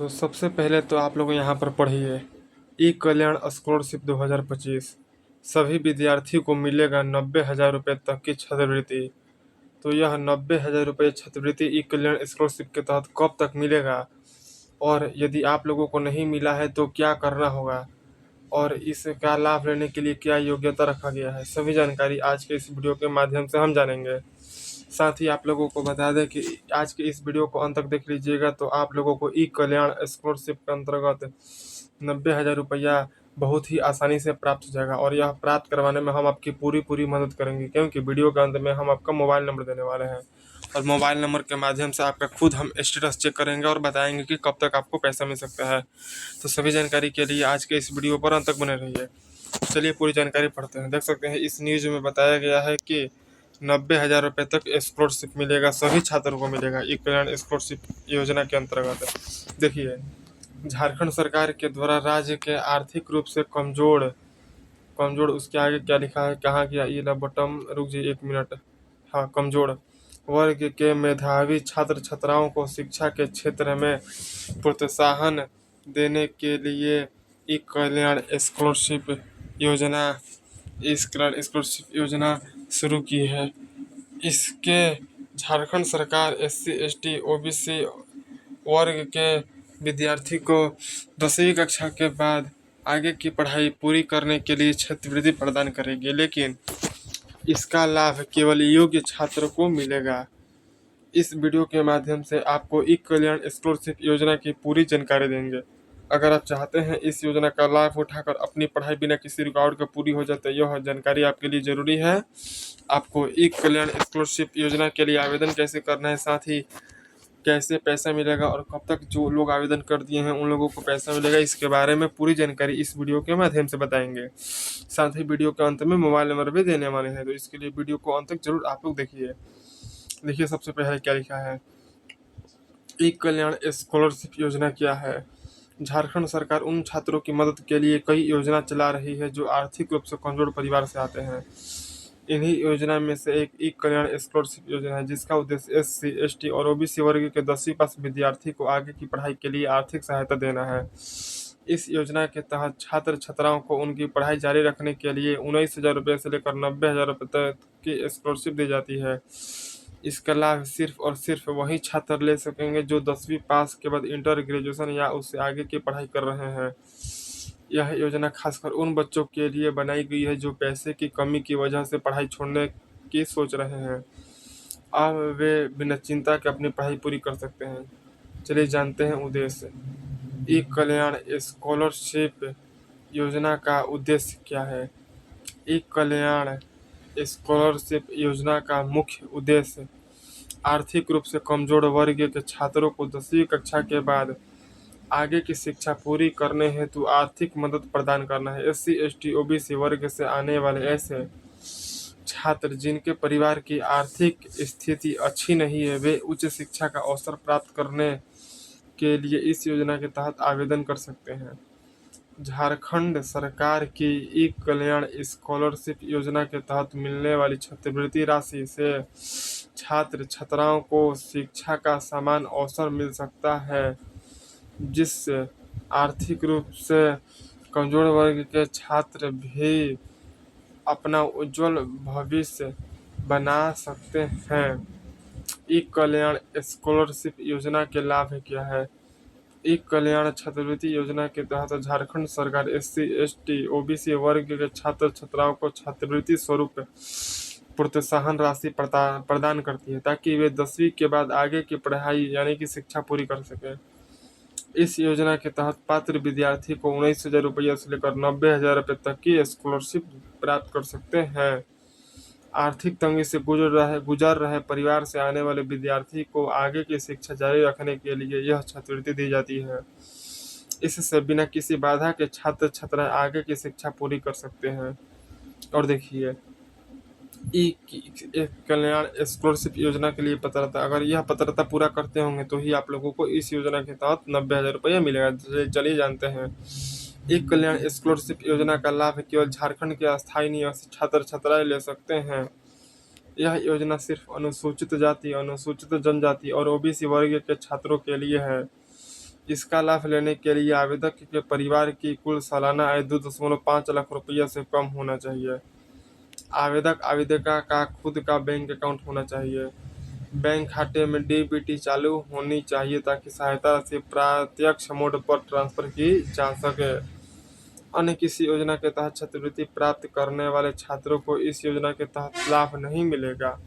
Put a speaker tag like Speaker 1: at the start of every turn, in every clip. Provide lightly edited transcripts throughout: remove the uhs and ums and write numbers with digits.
Speaker 1: तो सबसे पहले तो आप लोग यहाँ पर पढ़िए ई कल्याण स्कॉलरशिप 2025। सभी विद्यार्थियों को मिलेगा 90,000 रुपये तक की छात्रवृत्ति। तो यह 90,000 रुपये छात्रवृत्ति ई कल्याण स्कॉलरशिप के तहत कब तक मिलेगा, और यदि आप लोगों को नहीं मिला है तो क्या करना होगा, और इसका लाभ लेने के लिए क्या योग्यता रखा गया है, सभी जानकारी आज के इस वीडियो के माध्यम से हम जानेंगे। साथ ही आप लोगों को बता दें कि आज के इस वीडियो को अंत तक देख लीजिएगा तो आप लोगों को ई कल्याण स्कॉलरशिप के अंतर्गत 90,000 रुपया बहुत ही आसानी से प्राप्त हो जाएगा, और यह प्राप्त करवाने में हम आपकी पूरी मदद करेंगे, क्योंकि वीडियो के अंत में हम आपका मोबाइल नंबर देने वाले हैं, और मोबाइल नंबर के माध्यम से आपका खुद हम स्टेटस चेक करेंगे और बताएंगे कि कब तक आपको पैसा मिल सकता है। तो सभी जानकारी के लिए आज के इस वीडियो पर अंत तक बने रहिए। चलिए पूरी जानकारी पढ़ते हैं। देख सकते हैं इस न्यूज में बताया गया है कि 90,000 रुपये तक स्कॉलरशिप मिलेगा, सभी छात्रों को मिलेगा ई कल्याण स्कॉलरशिप योजना के अंतर्गत। देखिए, झारखंड सरकार के द्वारा राज्य के आर्थिक रूप से कमजोर कमजोर उसके आगे क्या लिखा है, कहाँ गया ये बटन, रुक जाइए 1 मिनट। हाँ, कमजोर वर्ग के मेधावी छात्र छात्राओं को शिक्षा के क्षेत्र में प्रोत्साहन देने के लिए ई कल्याण स्कॉलरशिप योजना स्कॉलरशिप योजना शुरू की है। इसके झारखंड सरकार SC ST OBC वर्ग के विद्यार्थी को 10वीं कक्षा के बाद आगे की पढ़ाई पूरी करने के लिए छात्रवृत्ति प्रदान करेगी, लेकिन इसका लाभ केवल योग्य छात्र को मिलेगा। इस वीडियो के माध्यम से आपको ई कल्याण स्कॉलरशिप योजना की पूरी जानकारी देंगे। अगर आप चाहते हैं इस योजना का लाभ उठाकर अपनी पढ़ाई बिना किसी रुकावट के पूरी हो जाए, यह जानकारी आपके लिए जरूरी है। आपको ई कल्याण स्कॉलरशिप योजना के लिए आवेदन कैसे करना है, साथ ही कैसे पैसा मिलेगा और कब तक जो लोग आवेदन कर दिए हैं उन लोगों को पैसा मिलेगा, इसके बारे में पूरी जानकारी इस वीडियो के माध्यम से बताएंगे। साथ ही वीडियो के अंत में मोबाइल नंबर भी देने वाले हैं, तो इसके लिए वीडियो को अंत तक जरूर आप लोग देखिए। देखिए सबसे पहले क्या लिखा है, ई कल्याण स्कॉलरशिप योजना क्या है। झारखंड सरकार उन छात्रों की मदद के लिए कई योजना चला रही है जो आर्थिक रूप से कमजोर परिवार से आते हैं। इन्हीं योजना में से एक ई कल्याण स्कॉलरशिप योजना है, जिसका उद्देश्य SC ST और OBC वर्ग के 10वीं पास विद्यार्थी को आगे की पढ़ाई के लिए आर्थिक सहायता देना है। इस योजना के तहत छात्र छात्राओं को उनकी पढ़ाई जारी रखने के लिए 19,000 रुपये से लेकर 90,000 रुपये तक की स्कॉलरशिप दी जाती है। इसका लाभ सिर्फ और सिर्फ वही छात्र ले सकेंगे जो 10वीं पास के बाद इंटर, ग्रेजुएशन या उससे आगे की पढ़ाई कर रहे हैं। यह योजना खासकर उन बच्चों के लिए बनाई गई है जो पैसे की कमी की वजह से पढ़ाई छोड़ने की सोच रहे हैं। अब वे बिना चिंता के अपनी पढ़ाई पूरी कर सकते हैं। चलिए जानते हैं उद्देश्य। ई कल्याण स्कॉलरशिप योजना का उद्देश्य क्या है। ई कल्याण स्कॉलरशिप योजना का मुख्य उद्देश्य आर्थिक रूप से कमजोर वर्ग के छात्रों को 10वीं कक्षा के बाद आगे की शिक्षा पूरी करने हेतु आर्थिक मदद प्रदान करना है। SC ST OBC वर्ग से आने वाले ऐसे छात्र जिनके परिवार की आर्थिक स्थिति अच्छी नहीं है, वे उच्च शिक्षा का अवसर प्राप्त करने के लिए इस योजना के तहत आवेदन कर सकते हैं। झारखंड सरकार की ई कल्याण स्कॉलरशिप योजना के तहत मिलने वाली छात्रवृत्ति राशि से छात्र छात्राओं को शिक्षा का समान अवसर मिल सकता है, जिससे आर्थिक रूप से कमजोर वर्ग के छात्र भी अपना उज्जवल भविष्य बना सकते हैं। ई कल्याण स्कॉलरशिप योजना के लाभ क्या है। ई कल्याण छात्रवृत्ति योजना के तहत झारखंड सरकार SC ST OBC वर्ग के छात्र छात्राओं को छात्रवृत्ति स्वरूप प्रोत्साहन राशि प्रदान करती है, ताकि वे 10वीं के बाद आगे की पढ़ाई यानी कि शिक्षा पूरी कर सकें। इस योजना के तहत पात्र विद्यार्थी को 19,000 रुपये से लेकर 90,000 रुपये तक की स्कॉलरशिप प्राप्त कर सकते हैं। आर्थिक तंगी से गुजर रहे परिवार से आने वाले विद्यार्थी को आगे की शिक्षा जारी रखने के लिए यह छात्रवृत्ति दी जाती है। इससे बिना किसी बाधा के छात्र छात्राएं आगे की शिक्षा पूरी कर सकते हैं। और देखिए, ई कल्याण स्कॉलरशिप योजना के लिए पात्रता, अगर यह पात्रता पूरा करते होंगे तो ही आप लोगों को इस योजना के तहत 90,000 रुपये मिलेगा। चलिए जानते हैं। ई कल्याण स्कॉलरशिप योजना का लाभ केवल झारखंड के अस्थायी निवासी छात्र छात्राएं ले सकते हैं। यह योजना सिर्फ अनुसूचित जाति, अनुसूचित जनजाति और OBC वर्ग के छात्रों के लिए है। इसका लाभ लेने के लिए आवेदक के परिवार की कुल सालाना आय 2.5 लाख रुपया से कम होना चाहिए। आवेदक आवेदिका का खुद का बैंक अकाउंट होना चाहिए। बैंक खाते में डीबीटी चालू होनी चाहिए ताकि सहायता राशि प्रत्यक्ष मोड पर ट्रांसफर की जा सके। अन्य किसी योजना के तहत छात्रवृत्ति प्राप्त करने वाले छात्रों को इस योजना के तहत लाभ नहीं मिलेगा।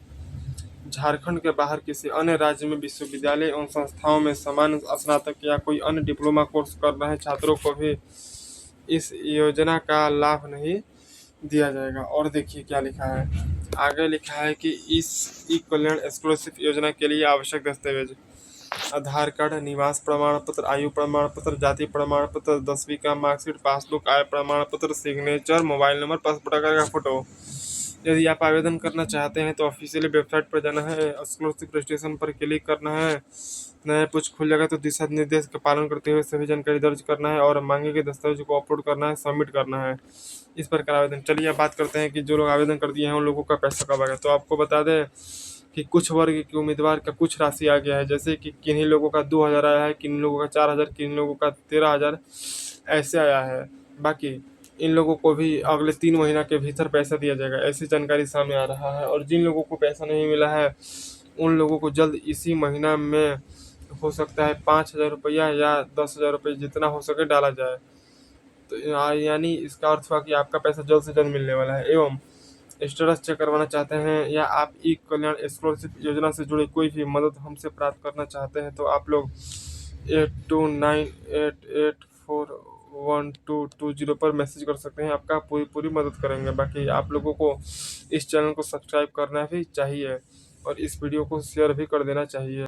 Speaker 1: झारखंड के बाहर किसी अन्य राज्य में विश्वविद्यालय एवं संस्थाओं में सामान्य स्नातक या कोई अन्य डिप्लोमा कोर्स कर रहे छात्रों को भी इस योजना का लाभ नहीं दिया जाएगा। और देखिए क्या लिखा है, आगे लिखा है कि इस ई कल्याण स्कॉलरशिप योजना के लिए आवश्यक दस्तावेज: आधार कार्ड, निवास प्रमाण पत्र, आयु प्रमाण पत्र, जाति प्रमाण पत्र, 10वीं का मार्कशीट, पासबुक, आय प्रमाण पत्र, सिग्नेचर, मोबाइल नंबर, पासपोर्ट का फोटो। यदि आप आवेदन करना चाहते हैं तो ऑफिशियल वेबसाइट पर जाना है, स्कॉलरशिप रजिस्ट्रेशन पर क्लिक करना है, नया कुछ खुल जाएगा तो दिशा निर्देश का पालन करते हुए सभी जानकारी दर्ज करना है और मांगे गए दस्तावेज को अपलोड करना है, सबमिट करना है। इस प्रकार आवेदन। चलिए अब बात करते हैं कि जो लोग आवेदन कर दिए हैं उन लोगों का पैसा कब आएगा। तो आपको बता दें कि कुछ वर्ग के उम्मीदवार का कुछ राशि आ गया है, जैसे कि किन्हीं लोगों का 2,000 आया है, किन्हीं लोगों का 4,000, किन्हीं लोगों का 13,000 ऐसे आया है। बाकी इन लोगों को भी अगले 3 महीना के भीतर पैसा दिया जाएगा, ऐसी जानकारी सामने आ रहा है। और जिन लोगों को पैसा नहीं मिला है उन लोगों को जल्द इसी महीना में हो सकता है 5,000 रुपया या 10,000 रुपये जितना हो सके डाला जाए। तो यानी इसका अर्थ हुआ कि आपका पैसा जल्द से जल्द मिलने वाला है। एवं स्टेटस चेक करवाना चाहते हैं या आप ई कल्याण स्कॉलरशिप योजना से जुड़ी कोई भी मदद हमसे प्राप्त करना चाहते हैं तो आप लोग 8298841220 पर मैसेज कर सकते हैं। आपका पूरी मदद करेंगे। बाकी आप लोगों को इस चैनल को सब्सक्राइब करना भी चाहिए और इस वीडियो को शेयर भी कर देना चाहिए।